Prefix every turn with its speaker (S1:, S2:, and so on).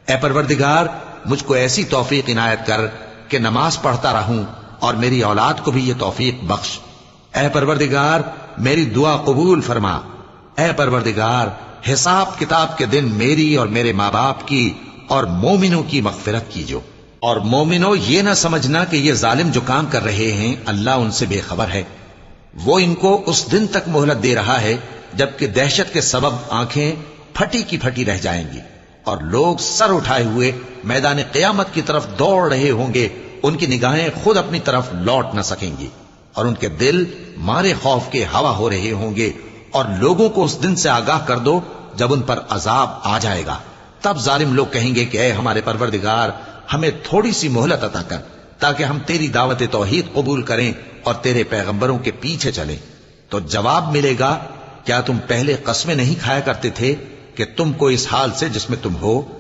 S1: اے پروردگار مجھ کو ایسی توفیق عنایت کر کہ نماز پڑھتا رہوں اور میری اولاد کو بھی یہ توفیق بخش۔ اے پروردگار میری دعا قبول فرما۔ اے پروردگار حساب کتاب کے دن میری اور میرے ماں باپ کی اور مومنوں کی مغفرت کیجو۔ اور مومنوں یہ نہ سمجھنا کہ یہ ظالم جو کام کر رہے ہیں اللہ ان سے بے خبر ہے، وہ ان کو اس دن تک مہلت دے رہا ہے جبکہ دہشت کے سبب آنکھیں پھٹی کی پھٹی رہ جائیں گی اور لوگ سر اٹھائے ہوئے میدان قیامت کی طرف دوڑ رہے ہوں گے، ان کی نگاہیں خود اپنی طرف لوٹ نہ سکیں گی اور ان کے دل مارے خوف کے ہوا ہو رہے ہوں گے۔ اور لوگوں کو اس دن سے آگاہ کر دو جب ان پر عذاب آ جائے گا، تب ظالم لوگ کہیں گے کہ اے ہمارے پروردگار ہمیں تھوڑی سی مہلت عطا کر تاکہ ہم تیری دعوت توحید قبول کریں اور تیرے پیغمبروں کے پیچھے چلیں۔ تو جواب ملے گا کیا تم پہلے قسمیں نہیں کھایا کرتے تھے کہ تم کو اس حال سے جس میں تم ہو